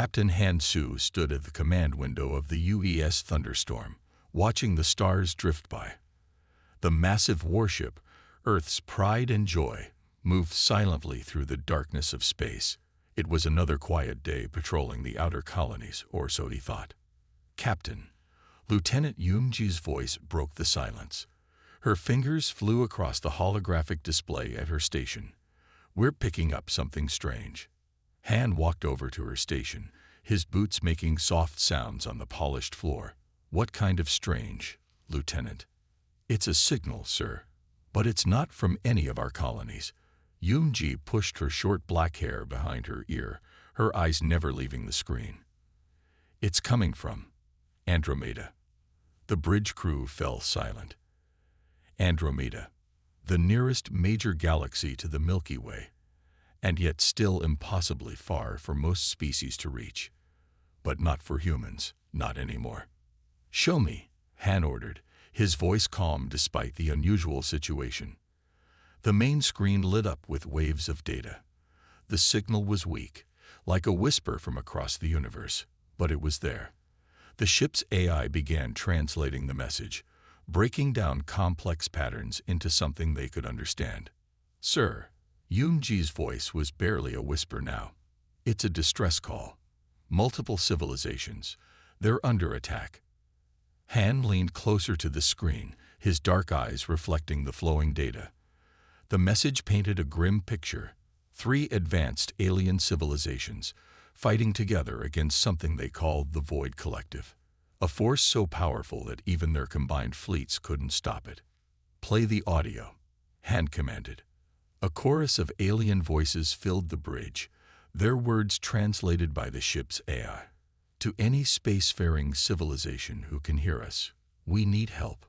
Captain Han Su stood at the command window of the UES Thunderstorm, watching the stars drift by. The massive warship, Earth's pride and joy, moved silently through the darkness of space. It was another quiet day patrolling the outer colonies, or so he thought. "Captain," Lieutenant Yoonji's voice broke the silence. Her fingers flew across the holographic display at her station. "We're picking up something strange." Han walked over to her station, his boots making soft sounds on the polished floor. "What kind of strange, Lieutenant?" "It's a signal, sir. But it's not from any of our colonies." Yoonji pushed her short black hair behind her ear, her eyes never leaving the screen. "It's coming from Andromeda." The bridge crew fell silent. Andromeda, the nearest major galaxy to the Milky Way, and yet still impossibly far for most species to reach. But not for humans, not anymore. "Show me," Han ordered, his voice calm despite the unusual situation. The main screen lit up with waves of data. The signal was weak, like a whisper from across the universe, but it was there. The ship's AI began translating the message, breaking down complex patterns into something they could understand. "Sir," Yoonji's voice was barely a whisper now. "It's a distress call. Multiple civilizations. They're under attack." Han leaned closer to the screen, his dark eyes reflecting the flowing data. The message painted a grim picture: 3 advanced alien civilizations fighting together against something they called the Void Collective, a force so powerful that even their combined fleets couldn't stop it. "Play the audio," Han commanded. A chorus of alien voices filled the bridge, their words translated by the ship's AI. "To any spacefaring civilization who can hear us, we need help.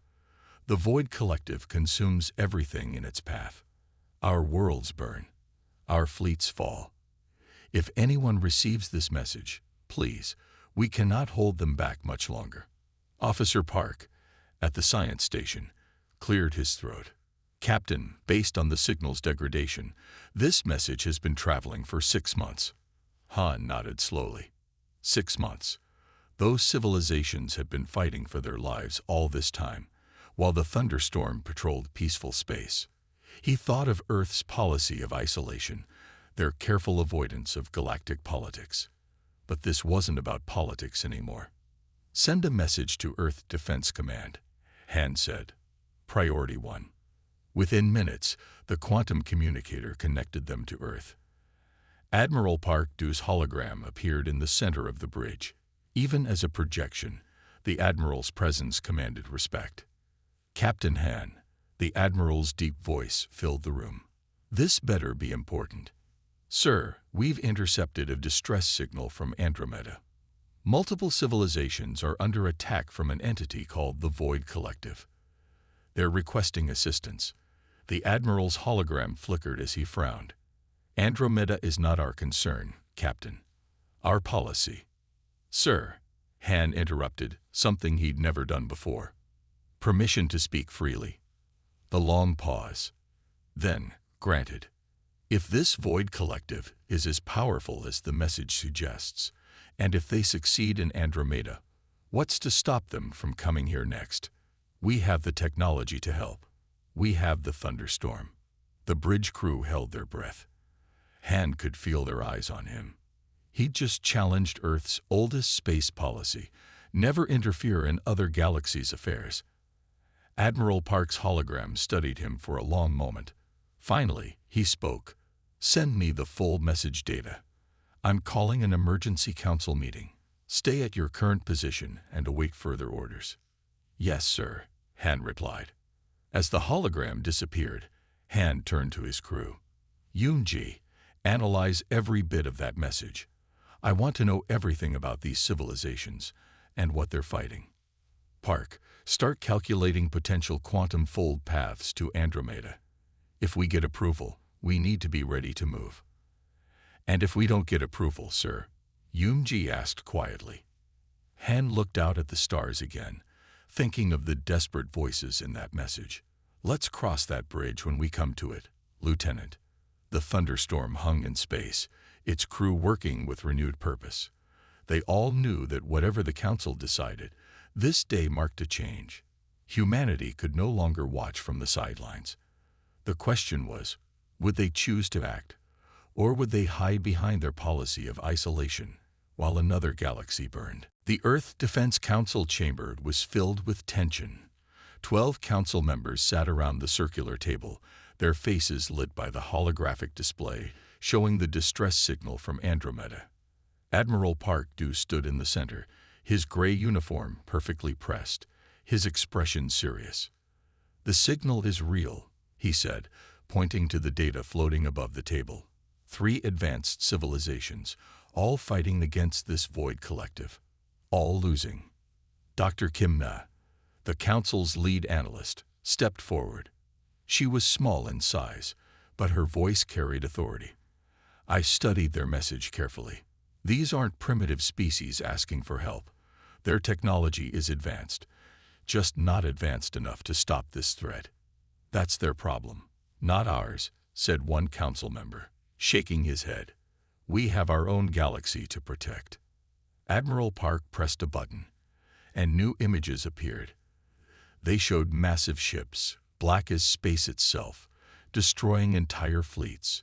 The Void Collective consumes everything in its path. Our worlds burn. Our fleets fall. If anyone receives this message, please, we cannot hold them back much longer." Officer Park, at the science station, cleared his throat. "Captain, based on the signal's degradation, this message has been traveling for 6 months. Han nodded slowly. 6 months. Those civilizations had been fighting for their lives all this time, while the Thunderstorm patrolled peaceful space. He thought of Earth's policy of isolation, their careful avoidance of galactic politics. But this wasn't about politics anymore. "Send a message to Earth Defense Command," Han said. "Priority 1. Within minutes, the quantum communicator connected them to Earth. Admiral Park Du's hologram appeared in the center of the bridge. Even as a projection, the Admiral's presence commanded respect. "Captain Han," the Admiral's deep voice filled the room. "This better be important." "Sir, we've intercepted a distress signal from Andromeda. Multiple civilizations are under attack from an entity called the Void Collective. They're requesting assistance." The Admiral's hologram flickered as he frowned. "Andromeda is not our concern, Captain. Our policy." "Sir," Han interrupted, something he'd never done before. "Permission to speak freely." The long pause. Then, "Granted. If this Void Collective is as powerful as the message suggests, and if they succeed in Andromeda, what's to stop them from coming here next? We have the technology to help. We have the Thunderstorm." The bridge crew held their breath. Han could feel their eyes on him. He'd just challenged Earth's oldest space policy: never interfere in other galaxies' affairs. Admiral Park's hologram studied him for a long moment. Finally, he spoke. "Send me the full message data. I'm calling an emergency council meeting. Stay at your current position and await further orders." "Yes, sir," Han replied. As the hologram disappeared, Han turned to his crew. "Yoonji, analyze every bit of that message. I want to know everything about these civilizations and what they're fighting. Park, start calculating potential quantum fold paths to Andromeda. If we get approval, we need to be ready to move." "And if we don't get approval, sir?" Yoonji asked quietly. Han looked out at the stars again, thinking of the desperate voices in that message. "Let's cross that bridge when we come to it, Lieutenant." The Thunderstorm hung in space, its crew working with renewed purpose. They all knew that whatever the Council decided, this day marked a change. Humanity could no longer watch from the sidelines. The question was, would they choose to act, or would they hide behind their policy of isolation while another galaxy burned? The Earth Defense Council chamber was filled with tension. 12 council members sat around the circular table, their faces lit by the holographic display showing the distress signal from Andromeda. Admiral Park Dew stood in the center, his gray uniform perfectly pressed, his expression serious. "The signal is real," he said, pointing to the data floating above the table. 3 advanced civilizations, all fighting against this void collective, all losing. Dr. Kim Na, the Council's lead analyst, stepped forward. She was small in size, but her voice carried authority. "I studied their message carefully. These aren't primitive species asking for help. Their technology is advanced, just not advanced enough to stop this threat. That's their problem, not ours," said one council member, shaking his head. "We have our own galaxy to protect." Admiral Park pressed a button, and new images appeared. They showed massive ships, black as space itself, destroying entire fleets.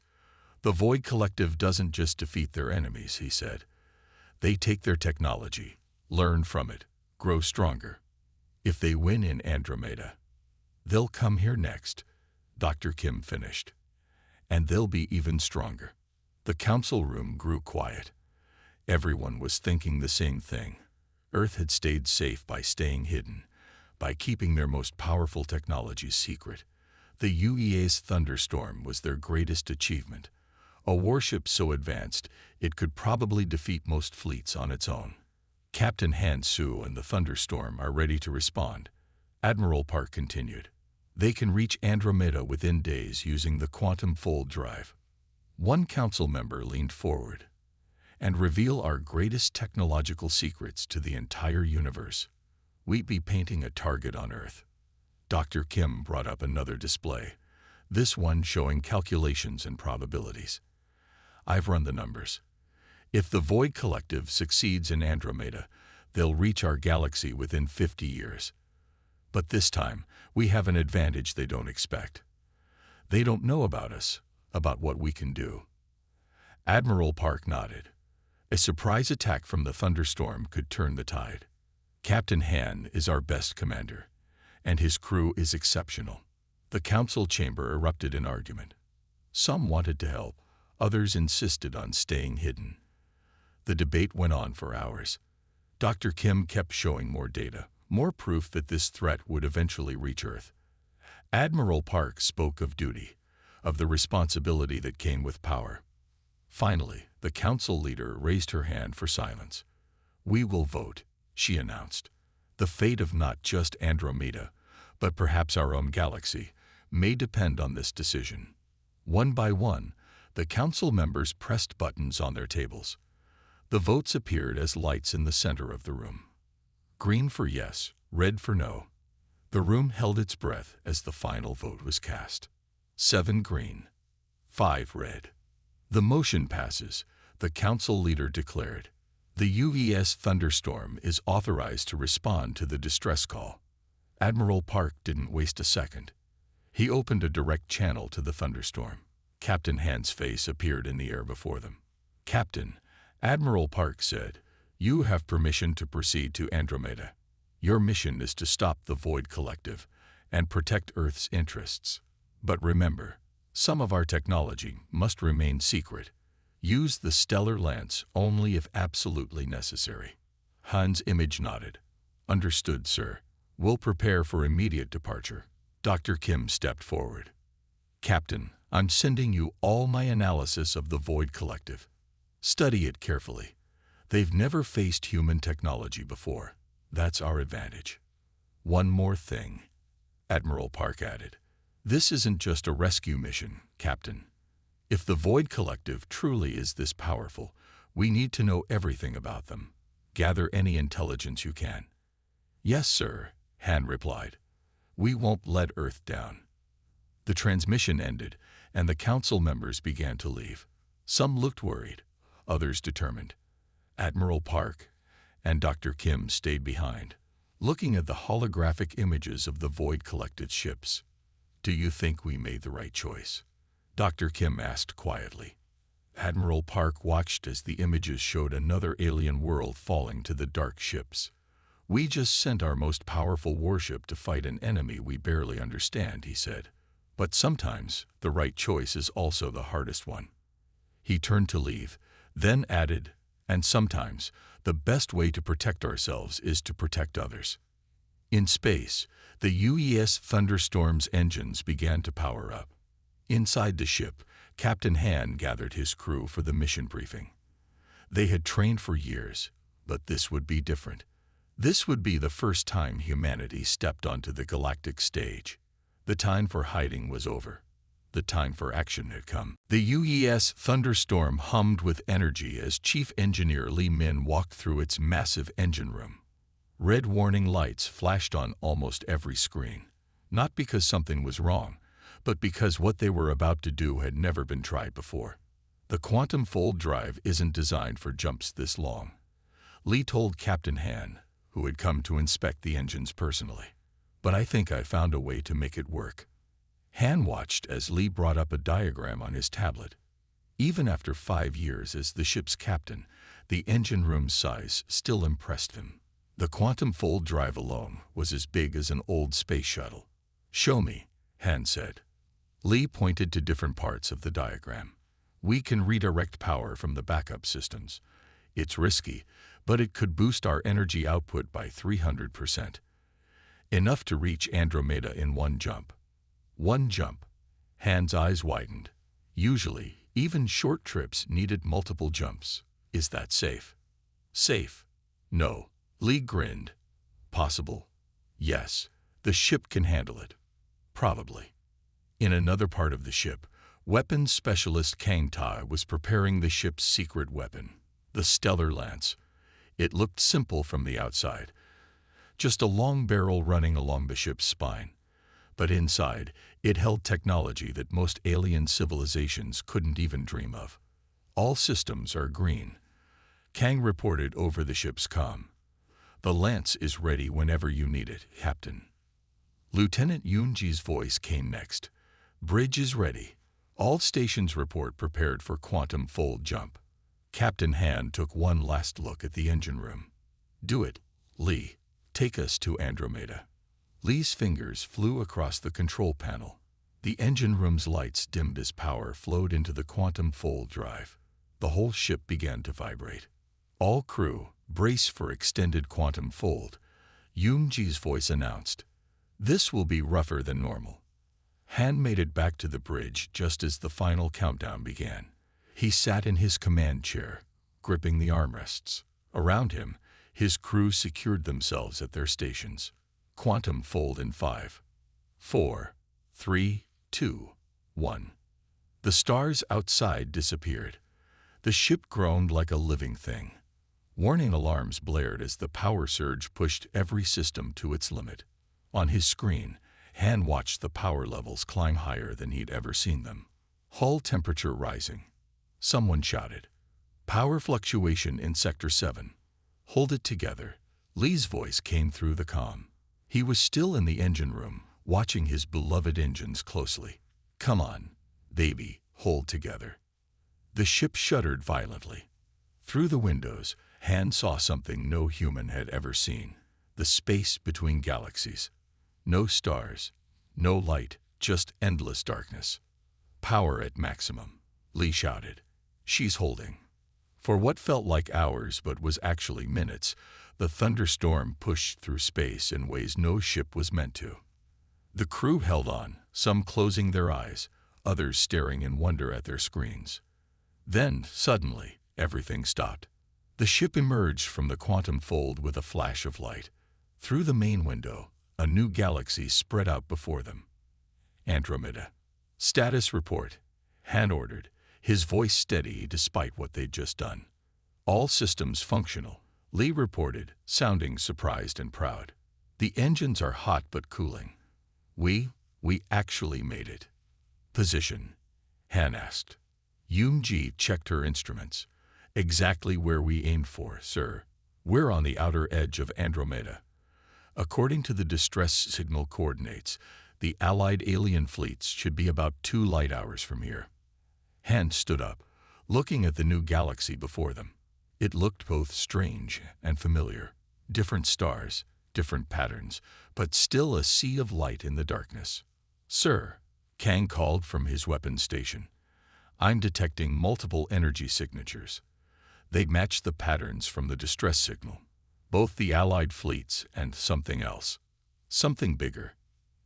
"The Void Collective doesn't just defeat their enemies," he said. "They take their technology, learn from it, grow stronger. If they win in Andromeda, they'll come here next," Dr. Kim finished. "And they'll be even stronger." The council room grew quiet. Everyone was thinking the same thing. Earth had stayed safe by staying hidden, by keeping their most powerful technologies secret. The UEA's Thunderstorm was their greatest achievement. A warship so advanced it could probably defeat most fleets on its own. Captain Han Su and the Thunderstorm are ready to respond. Admiral Park continued. "They can reach Andromeda within days using the quantum fold drive." One council member leaned forward. "And reveal our greatest technological secrets to the entire universe. We'd be painting a target on Earth." Dr. Kim brought up another display, this one showing calculations and probabilities. "I've run the numbers. If the Void Collective succeeds in Andromeda, they'll reach our galaxy within 50 years. But this time, we have an advantage they don't expect. They don't know about us, about what we can do." Admiral Park nodded. A surprise attack from the Thunderstorm could turn the tide. "Captain Han is our best commander, and his crew is exceptional." The council chamber erupted in argument. Some wanted to help, others insisted on staying hidden. The debate went on for hours. Dr. Kim kept showing more data, more proof that this threat would eventually reach Earth. Admiral Park spoke of duty, of the responsibility that came with power. Finally, the council leader raised her hand for silence. "We will vote," she announced. "The fate of not just Andromeda, but perhaps our own galaxy, may depend on this decision." One by one, the council members pressed buttons on their tables. The votes appeared as lights in the center of the room. Green for yes, red for no. The room held its breath as the final vote was cast. 7 green, 5 red. "The motion passes," the council leader declared. "The UES Thunderstorm is authorized to respond to the distress call." Admiral Park didn't waste a second. He opened a direct channel to the Thunderstorm. Captain Han's face appeared in the air before them. "Captain," Admiral Park said, "you have permission to proceed to Andromeda. Your mission is to stop the Void Collective and protect Earth's interests. But remember, some of our technology must remain secret. Use the stellar lance only if absolutely necessary." Han's image nodded. "Understood, sir. We'll prepare for immediate departure." Dr. Kim stepped forward. "Captain, I'm sending you all my analysis of the Void Collective. Study it carefully. They've never faced human technology before. That's our advantage." "One more thing," Admiral Park added. "This isn't just a rescue mission, Captain. If the Void Collective truly is this powerful, we need to know everything about them. Gather any intelligence you can." "Yes, sir," Han replied. "We won't let Earth down." The transmission ended, and the council members began to leave. Some looked worried, others determined. Admiral Park and Dr. Kim stayed behind, looking at the holographic images of the void-collected ships. "Do you think we made the right choice?" Dr. Kim asked quietly. Admiral Park watched as the images showed another alien world falling to the dark ships. "We just sent our most powerful warship to fight an enemy we barely understand," he said. "But sometimes the right choice is also the hardest one." He turned to leave, then added, "And sometimes the best way to protect ourselves is to protect others." In space, the UES Thunderstorm's engines began to power up. Inside the ship, Captain Han gathered his crew for the mission briefing. They had trained for years, but this would be different. This would be the first time humanity stepped onto the galactic stage. The time for hiding was over. The time for action had come. The UES Thunderstorm hummed with energy as Chief Engineer Lee Min walked through its massive engine room. Red warning lights flashed on almost every screen, not because something was wrong, but because what they were about to do had never been tried before. "The quantum fold drive isn't designed for jumps this long," Lee told Captain Han, who had come to inspect the engines personally. "But I think I found a way to make it work." Han watched as Lee brought up a diagram on his tablet. Even after 5 years as the ship's captain, the engine room's size still impressed him. The quantum fold drive alone was as big as an old space shuttle. "Show me," Han said. Lee pointed to different parts of the diagram. "We can redirect power from the backup systems. It's risky, but it could boost our energy output by 300%. Enough to reach Andromeda in one jump." One jump. Han's eyes widened. Usually, even short trips needed multiple jumps. "Is that safe?" "Safe? No." Lee grinned. "Possible? Yes. The ship can handle it. Probably." In another part of the ship, weapons specialist Kang Tai was preparing the ship's secret weapon, the Stellar Lance. It looked simple from the outside, just a long barrel running along the ship's spine. But inside, it held technology that most alien civilizations couldn't even dream of. "All systems are green," Kang reported over the ship's comm. "The Lance is ready whenever you need it, Captain." Lieutenant Yoonji's voice came next. "Bridge is ready. All stations report prepared for quantum fold jump." Captain Han took one last look at the engine room. "Do it, Lee. Take us to Andromeda." Lee's fingers flew across the control panel. The engine room's lights dimmed as power flowed into the quantum fold drive. The whole ship began to vibrate. "All crew, brace for extended quantum fold," Yoonji's voice announced. "This will be rougher than normal." Han made it back to the bridge just as the final countdown began. He sat in his command chair, gripping the armrests. Around him, his crew secured themselves at their stations. Quantum fold in 5, 4, 3, 2, 1. The stars outside disappeared. The ship groaned like a living thing. Warning alarms blared as the power surge pushed every system to its limit. On his screen, Han watched the power levels climb higher than he'd ever seen them. Hull temperature rising. Someone shouted. "Power fluctuation in Sector 7. Hold it together." Lee's voice came through the comm. He was still in the engine room, watching his beloved engines closely. "Come on, baby, hold together." The ship shuddered violently. Through the windows, Han saw something no human had ever seen: the space between galaxies. No stars, no light, just endless darkness. "Power at maximum," Lee shouted. "She's holding." For what felt like hours but was actually minutes, the thunderstorm pushed through space in ways no ship was meant to. The crew held on, some closing their eyes, others staring in wonder at their screens. Then, suddenly, everything stopped. The ship emerged from the quantum fold with a flash of light. Through the main window, a new galaxy spread out before them. "Andromeda." "Status report," Han ordered, his voice steady despite what they'd just done. "All systems functional," Lee reported, sounding surprised and proud. "The engines are hot but cooling. We actually made it." "Position?" Han asked. Yoonji checked her instruments. Exactly where we aimed for, sir. We're on the outer edge of Andromeda. According to the distress signal coordinates, the Allied alien fleets should be about 2 light hours from here. Han stood up, looking at the new galaxy before them. It looked both strange and familiar. Different stars, different patterns, but still a sea of light in the darkness. Sir, Kang called from his weapons station. I'm detecting multiple energy signatures. They match the patterns from the distress signal. Both the Allied fleets and something else. Something bigger.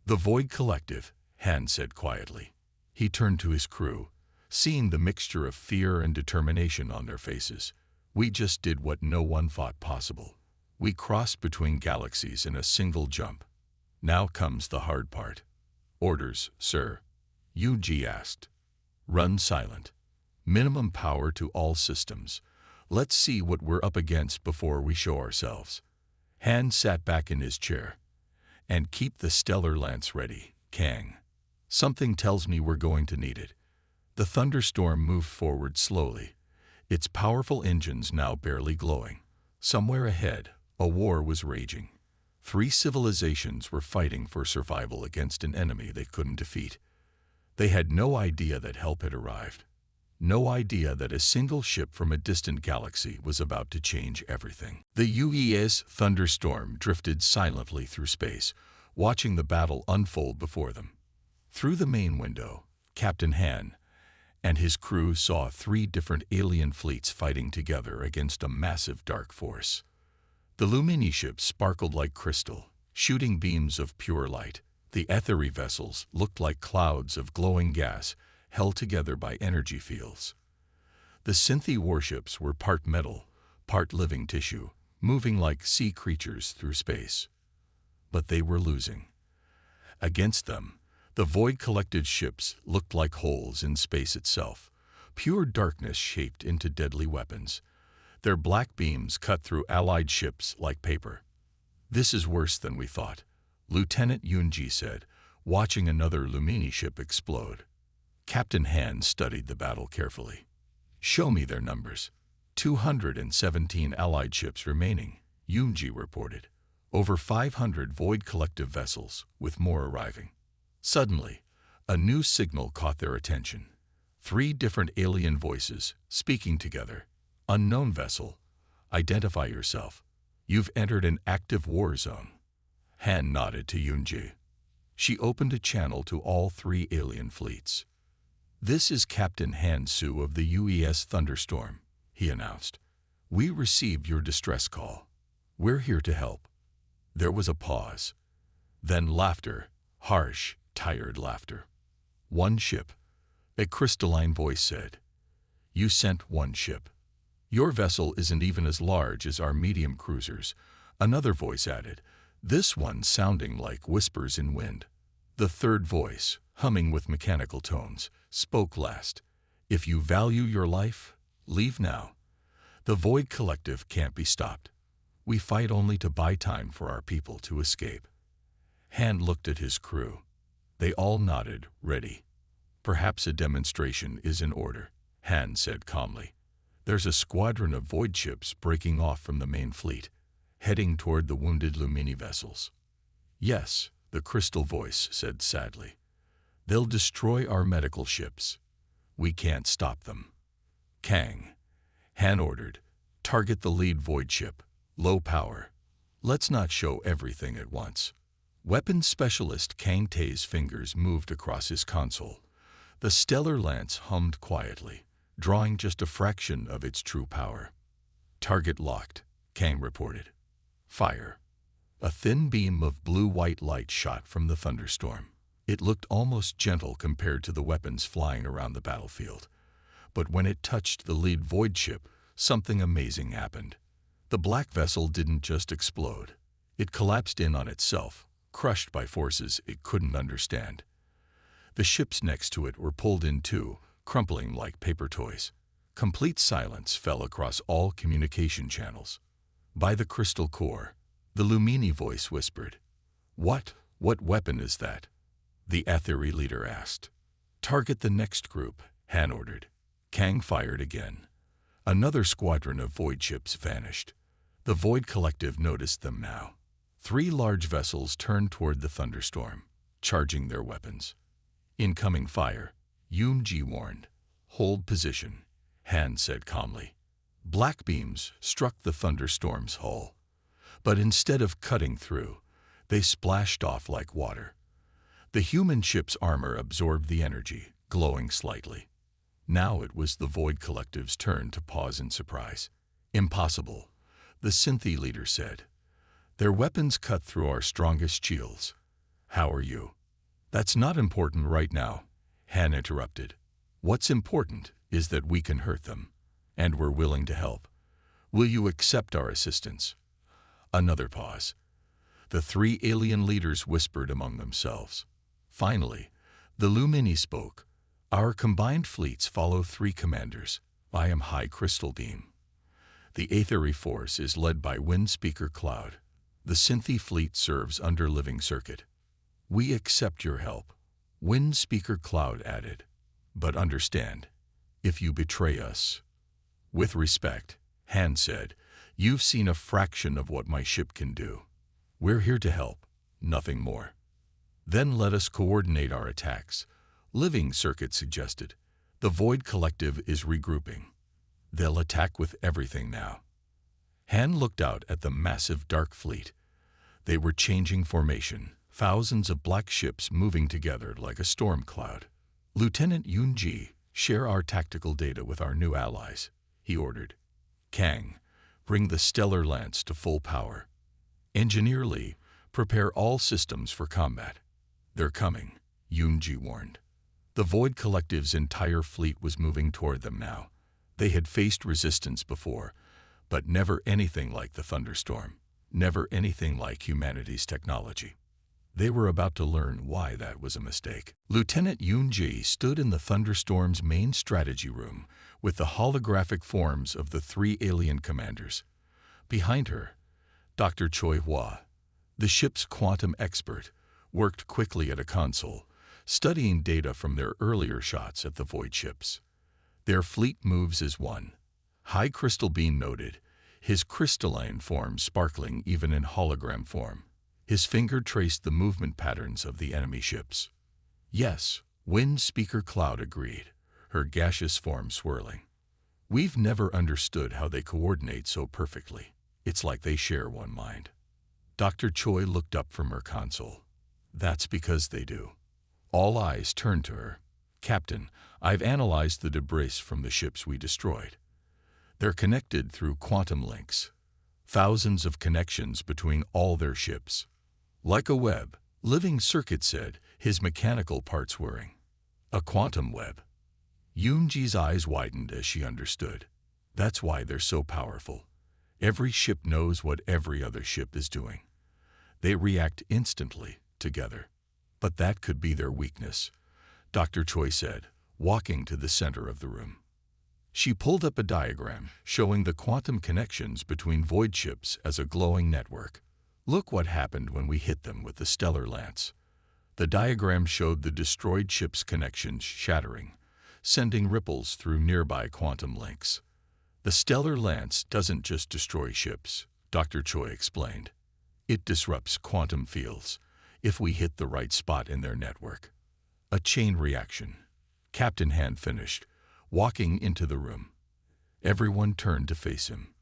The Void Collective, Han said quietly. He turned to his crew, seeing the mixture of fear and determination on their faces. We just did what no one thought possible. We crossed between galaxies in a single jump. Now comes the hard part. Orders, sir. Yuji asked. Run silent. Minimum power to all systems. Let's see what we're up against before we show ourselves. Han sat back in his chair. And keep the stellar lance ready, Kang. Something tells me we're going to need it. The thunderstorm moved forward slowly, its powerful engines now barely glowing. Somewhere ahead, a war was raging. 3 civilizations were fighting for survival against an enemy they couldn't defeat. They had no idea that help had arrived. No idea that a single ship from a distant galaxy was about to change everything. The UES Thunderstorm drifted silently through space, watching the battle unfold before them. Through the main window, Captain Han and his crew saw 3 different alien fleets fighting together against a massive dark force. The Lumini ships sparkled like crystal, shooting beams of pure light. The ethery vessels looked like clouds of glowing gas held together by energy fields. The Synthi warships were part metal, part living tissue, moving like sea creatures through space. But they were losing. Against them, the Void Collective ships looked like holes in space itself, pure darkness shaped into deadly weapons. Their black beams cut through Allied ships like paper. This is worse than we thought, Lieutenant Yunji said, watching another Lumini ship explode. Captain Han studied the battle carefully. Show me their numbers. 217 Allied ships remaining, Yunji reported. Over 500 Void Collective vessels, with more arriving. Suddenly, a new signal caught their attention. 3 different alien voices, speaking together. Unknown vessel. Identify yourself. You've entered an active war zone. Han nodded to Yunji. She opened a channel to all 3 alien fleets. This is Captain Han Su of the UES Thunderstorm, he announced. We received your distress call. We're here to help. There was a pause. Then laughter, harsh, tired laughter. 1 ship, a crystalline voice said. You sent 1 ship. Your vessel isn't even as large as our medium cruisers, another voice added, this one sounding like whispers in wind. The 3rd voice, humming with mechanical tones, spoke last. If you value your life, leave now. The Void Collective can't be stopped. We fight only to buy time for our people to escape. Han looked at his crew. They all nodded, ready. Perhaps a demonstration is in order, Han said calmly. There's a squadron of void ships breaking off from the main fleet, heading toward the wounded Lumini vessels. Yes, the crystal voice said sadly. They'll destroy our medical ships. We can't stop them. Kang, Han ordered, target the lead void ship. Low power. Let's not show everything at once. Weapons specialist Kang Tae's fingers moved across his console. The stellar lance hummed quietly, drawing just a fraction of its true power. Target locked, Kang reported. Fire. A thin beam of blue-white light shot from the thunderstorm. It looked almost gentle compared to the weapons flying around the battlefield. But when it touched the lead void ship, something amazing happened. The black vessel didn't just explode. It collapsed in on itself, crushed by forces it couldn't understand. The ships next to it were pulled in too, crumpling like paper toys. Complete silence fell across all communication channels. By the crystal core, the Lumini voice whispered. What weapon is that? The Aetheri leader asked. Target the next group, Han ordered. Kang fired again. Another squadron of void ships vanished. The Void Collective noticed them now. 3 large vessels turned toward the thunderstorm, charging their weapons. Incoming fire, Yoon-ji warned. Hold position, Han said calmly. Black beams struck the thunderstorm's hull, but instead of cutting through, they splashed off like water. The human ship's armor absorbed the energy, glowing slightly. Now it was the Void Collective's turn to pause in surprise. Impossible, the Synthi leader said. Their weapons cut through our strongest shields. How are you? That's not important right now, Han interrupted. What's important is that we can hurt them, and we're willing to help. Will you accept our assistance? Another pause. The 3 alien leaders whispered among themselves. Finally, the Lumini spoke. Our combined fleets follow 3 commanders. I am High Crystal Beam. The Aethery Force is led by Wind Speaker Cloud. The Synthi fleet serves under Living Circuit. We accept your help, Wind Speaker Cloud added. But understand, if you betray us. With respect, Han said, you've seen a fraction of what my ship can do. We're here to help, nothing more. Then let us coordinate our attacks, Living Circuit suggested. The Void Collective is regrouping. They'll attack with everything now. Han looked out at the massive dark fleet. They were changing formation, thousands of black ships moving together like a storm cloud. Lieutenant Yoon-ji, share our tactical data with our new allies, he ordered. Kang, bring the Stellar Lance to full power. Engineer Lee, prepare all systems for combat. They're coming, Yoon-ji warned. The Void Collective's entire fleet was moving toward them now. They had faced resistance before, but never anything like the thunderstorm, never anything like humanity's technology. They were about to learn why that was a mistake. Lieutenant Yoon-ji stood in the thunderstorm's main strategy room with the holographic forms of the 3 alien commanders. Behind her, Dr. Choi Hua, the ship's quantum expert, worked quickly at a console, studying data from their earlier shots at the void ships. Their fleet moves as one, High Crystal Beam noted, his crystalline form sparkling even in hologram form. His finger traced the movement patterns of the enemy ships. Yes, Wind Speaker Cloud agreed, her gaseous form swirling. We've never understood how they coordinate so perfectly. It's like they share one mind. Dr. Choi looked up from her console. That's because they do. All eyes turned to her. Captain, I've analyzed the debris from the ships we destroyed. They're connected through quantum links. Thousands of connections between all their ships. Like a web, Living Circuit said, his mechanical parts whirring. A quantum web. Yoon-ji's eyes widened as she understood. That's why they're so powerful. Every ship knows what every other ship is doing. They react instantly, together. But that could be their weakness, Dr. Choi said, walking to the center of the room. She pulled up a diagram showing the quantum connections between void ships as a glowing network. Look what happened when we hit them with the Stellar Lance. The diagram showed the destroyed ship's connections shattering, sending ripples through nearby quantum links. The Stellar Lance doesn't just destroy ships, Dr. Choi explained. It disrupts quantum fields if we hit the right spot in their network. A chain reaction. Captain Han finished, walking into the room. Everyone turned to face him.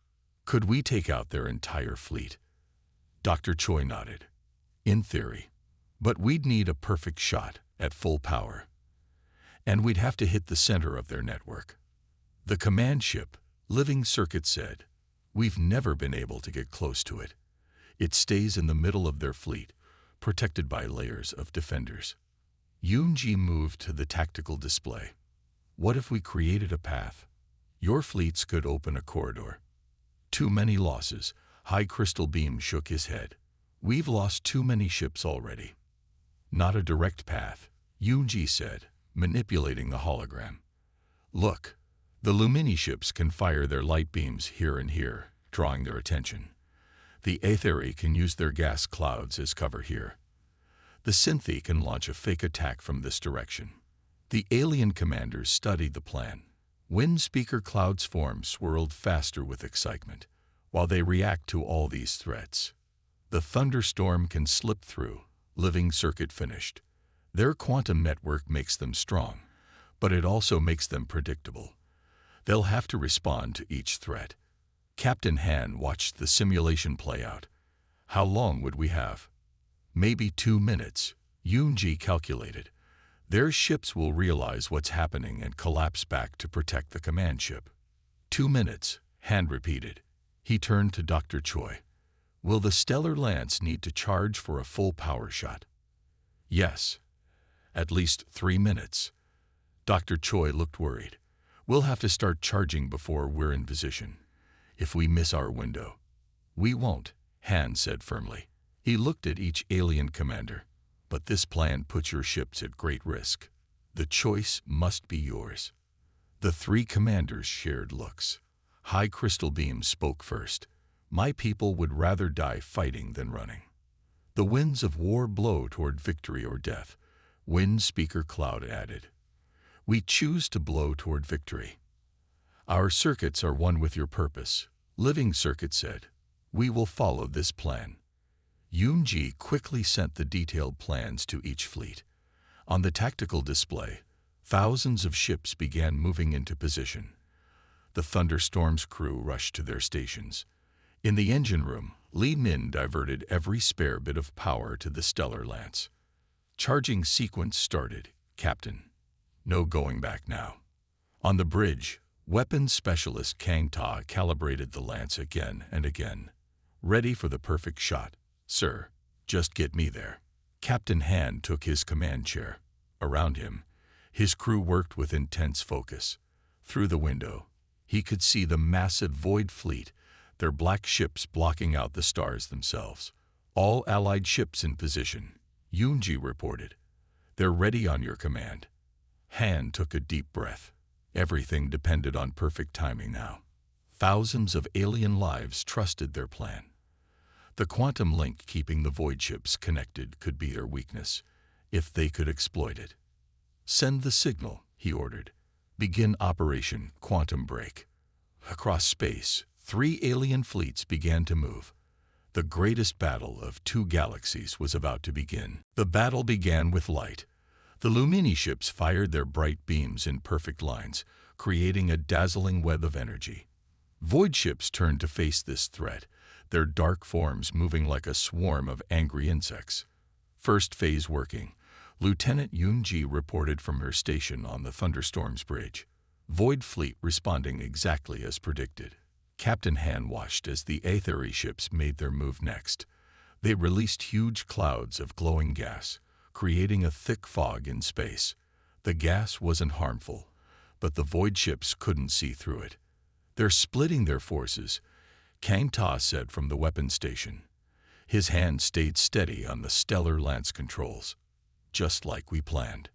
Could we take out their entire fleet? Dr. Choi nodded. In theory. But we'd need a perfect shot at full power. And we'd have to hit the center of their network. The command ship, Living Circuit said, we've never been able to get close to it. It stays in the middle of their fleet, protected by layers of defenders. Yoon-ji moved to the tactical display. What if we created a path? Your fleets could open a corridor. Too many losses. High Crystal Beam shook his head. We've lost too many ships already. Not a direct path, Yoon-ji said, manipulating the hologram. Look, the Lumini ships can fire their light beams here and here, drawing their attention. The Aethery can use their gas clouds as cover here. The Synthi can launch a fake attack from this direction. The alien commanders studied the plan. Wind speaker clouds form swirled faster with excitement, while they react to all these threats. The thunderstorm can slip through, living circuit finished. Their quantum network makes them strong, but it also makes them predictable. They'll have to respond to each threat. Captain Han watched the simulation play out. How long would we have? Maybe 2 minutes, Yoon-ji calculated. Their ships will realize what's happening and collapse back to protect the command ship. 2 minutes, Han repeated. He turned to Dr. Choi. Will the Stellar Lance need to charge for a full power shot? Yes. At least 3 minutes. Dr. Choi looked worried. We'll have to start charging before we're in position. If we miss our window. We won't, Han said firmly. He looked at each alien commander. But this plan puts your ships at great risk. The choice must be yours. The 3 commanders shared looks. High Crystal Beam spoke first. My people would rather die fighting than running. The winds of war blow toward victory or death, Wind Speaker Cloud added. We choose to blow toward victory. Our circuits are one with your purpose, Living Circuit said. We will follow this plan. Yoon-ji quickly sent the detailed plans to each fleet. On the tactical display, thousands of ships began moving into position. The Thunderstorm's crew rushed to their stations. In the engine room, Lee Min diverted every spare bit of power to the Stellar Lance. Charging sequence started, Captain. No going back now. On the bridge, weapons specialist Kang Ta calibrated the lance again and again. Ready for the perfect shot. Sir, just get me there. Captain Han took his command chair. Around him, his crew worked with intense focus. Through the window, he could see the massive Void Fleet, their black ships blocking out the stars themselves. All Allied ships in position, Yoon-ji reported. They're ready on your command. Han took a deep breath. Everything depended on perfect timing now. Thousands of alien lives trusted their plan. The quantum link keeping the void ships connected could be their weakness, if they could exploit it. Send the signal, he ordered. Begin Operation Quantum Break. Across space, 3 alien fleets began to move. The greatest battle of 2 galaxies was about to begin. The battle began with light. The Lumini ships fired their bright beams in perfect lines, creating a dazzling web of energy. Void ships turned to face this threat, their dark forms moving like a swarm of angry insects. First phase working. Lieutenant Yoon-ji reported from her station on the Thunderstorm's bridge. Void Fleet responding exactly as predicted. Captain Han watched as the Aetheri ships made their move next. They released huge clouds of glowing gas, creating a thick fog in space. The gas wasn't harmful, but the Void ships couldn't see through it. They're splitting their forces, Kang Ta said from the weapons station. His hand stayed steady on the Stellar Lance controls. Just like we planned.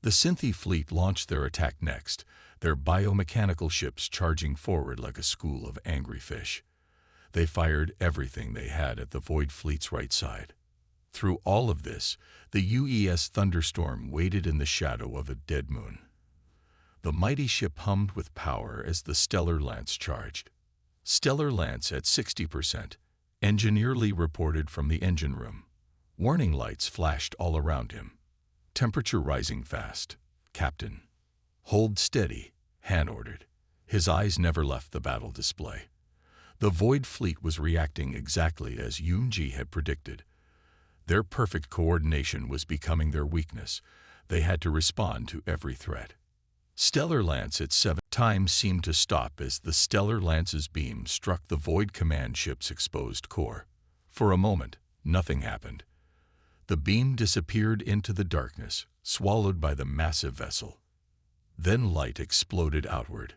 The Synthi fleet launched their attack next, their biomechanical ships charging forward like a school of angry fish. They fired everything they had at the Void Fleet's right side. Through all of this, the UES Thunderstorm waited in the shadow of a dead moon. The mighty ship hummed with power as the Stellar Lance charged. Stellar Lance at 60%, Engineer Lee reported from the engine room. Warning lights flashed all around him. Temperature rising fast. Captain. Hold steady, Han ordered. His eyes never left the battle display. The Void Fleet was reacting exactly as Yoon-ji had predicted. Their perfect coordination was becoming their weakness. They had to respond to every threat. Stellar Lance at 7. Time seemed to stop as the Stellar Lance's beam struck the Void Command ship's exposed core. For a moment, nothing happened. The beam disappeared into the darkness, swallowed by the massive vessel. Then light exploded outward.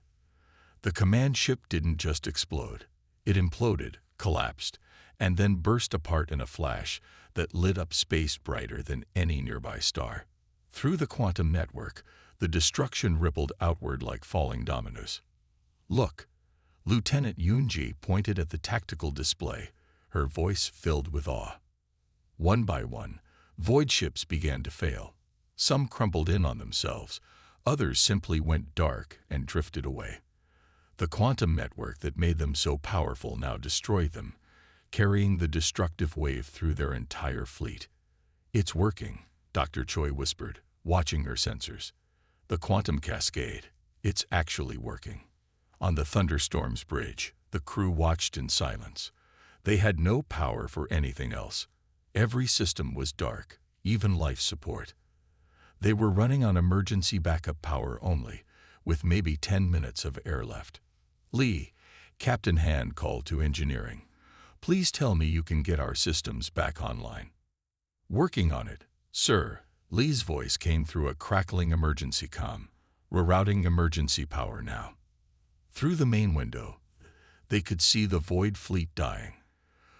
The command ship didn't just explode. It imploded, collapsed, and then burst apart in a flash that lit up space brighter than any nearby star. Through the quantum network, the destruction rippled outward like falling dominoes. Look, Lieutenant Yoon-ji pointed at the tactical display, her voice filled with awe. One by one, void ships began to fail. Some crumpled in on themselves, Others simply went dark and drifted away. The quantum network that made them so powerful now destroyed them, carrying the destructive wave through their entire fleet. "It's working," Dr. Choi whispered, watching her sensors. "The quantum cascade. It's actually working." On the Thunderstorm's bridge, the crew watched in silence. They had no power for anything else. Every system was dark, even life support. They were running on emergency backup power only, with maybe 10 minutes of air left. "Lee," Captain Han called to engineering. "Please tell me you can get our systems back online." "Working on it, sir." Lee's voice came through a crackling emergency comm. "Rerouting emergency power now." Through the main window, they could see the Void Fleet dying.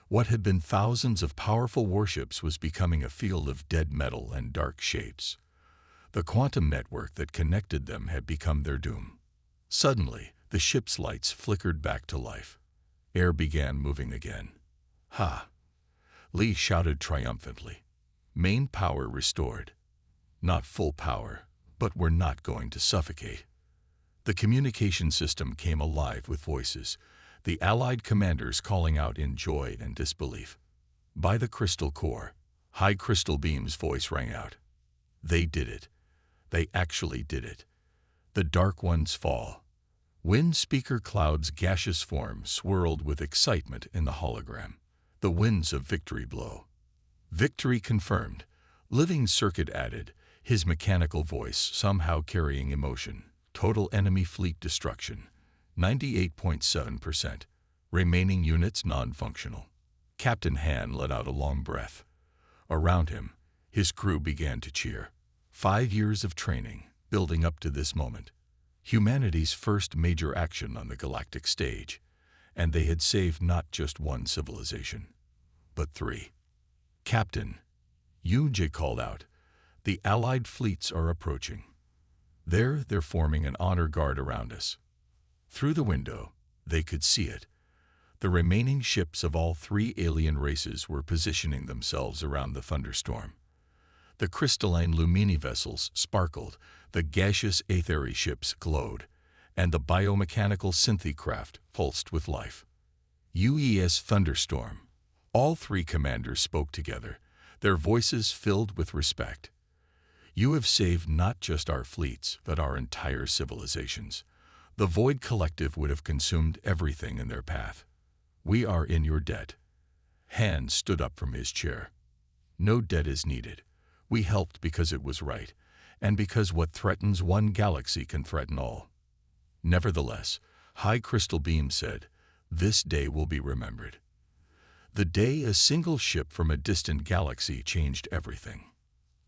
What had been thousands of powerful warships was becoming a field of dead metal and dark shapes. The quantum network that connected them had become their doom. Suddenly, the ship's lights flickered back to life. Air began moving again. "Ha!" Lee shouted triumphantly. "Main power restored. Not full power, but we're not going to suffocate." The communication system came alive with voices, the Allied commanders calling out in joy and disbelief. "By the crystal core," High Crystal Beam's voice rang out. "They did it. They actually did it. The Dark Ones fall." Wind Speaker Cloud's gaseous form swirled with excitement in the hologram. "The winds of victory blow." "Victory confirmed," Living Circuit added, his mechanical voice somehow carrying emotion. "Total enemy fleet destruction, 98.7%. Remaining units non-functional." Captain Han let out a long breath. Around him, his crew began to cheer. 5 years of training, building up to this moment. Humanity's first major action on the galactic stage, and they had saved not just one civilization, but 3. "Captain," Yoon-jae called out, "the Allied fleets are approaching. They're forming an honor guard around us." Through the window, they could see it. The remaining ships of all 3 alien races were positioning themselves around the Thunderstorm. The crystalline Lumini vessels sparkled, the gaseous Aetheri ships glowed, and the biomechanical Synthi craft pulsed with life. "UES Thunderstorm." All 3 commanders spoke together, their voices filled with respect. "You have saved not just our fleets, but our entire civilizations. The Void Collective would have consumed everything in their path. We are in your debt." Han stood up from his chair. "No debt is needed. We helped because it was right, and because what threatens one galaxy can threaten all." "Nevertheless," High Crystal Beam said, "this day will be remembered. The day a single ship from a distant galaxy changed everything."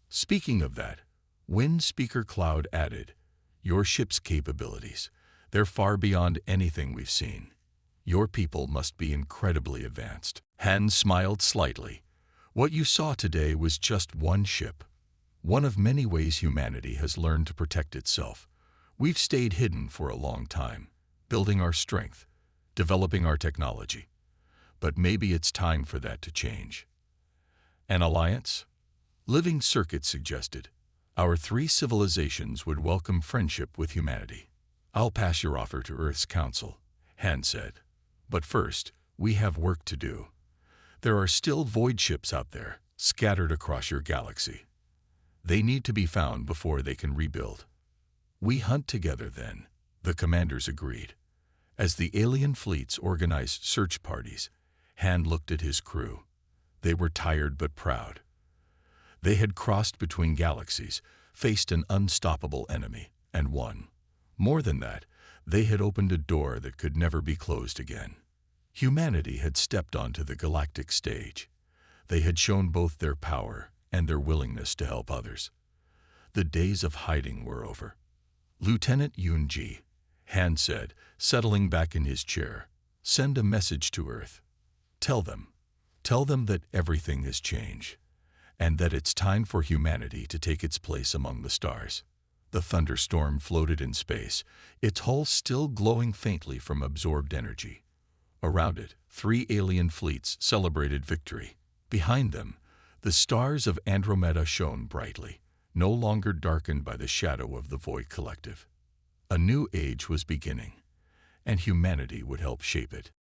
Speaking of that, Wind Speaker Cloud added, "Your ship's capabilities, they're far beyond anything we've seen. Your people must be incredibly advanced." Han smiled slightly. "What you saw today was just one ship. One of many ways humanity has learned to protect itself. We've stayed hidden for a long time, building our strength, developing our technology. But maybe it's time for that to change." "An alliance?" Living Circuit suggested. "Our 3 civilizations would welcome friendship with humanity." "I'll pass your offer to Earth's Council," Han said. "But first, we have work to do. There are still void ships out there, scattered across your galaxy. They need to be found before they can rebuild." "We hunt together then," the commanders agreed. As the alien fleets organized search parties, Han looked at his crew. They were tired but proud. They had crossed between galaxies, faced an unstoppable enemy, and won. More than that, they had opened a door that could never be closed again. Humanity had stepped onto the galactic stage. They had shown both their power and their willingness to help others. The days of hiding were over. "Lieutenant Yoon-jae," Han said, settling back in his chair, "send a message to Earth. Tell them that everything has changed, and that it's time for humanity to take its place among the stars." The Thunderstorm floated in space, its hull still glowing faintly from absorbed energy. Around it, 3 alien fleets celebrated victory. Behind them, the stars of Andromeda shone brightly, no longer darkened by the shadow of the Void Collective. A new age was beginning, and humanity would help shape it.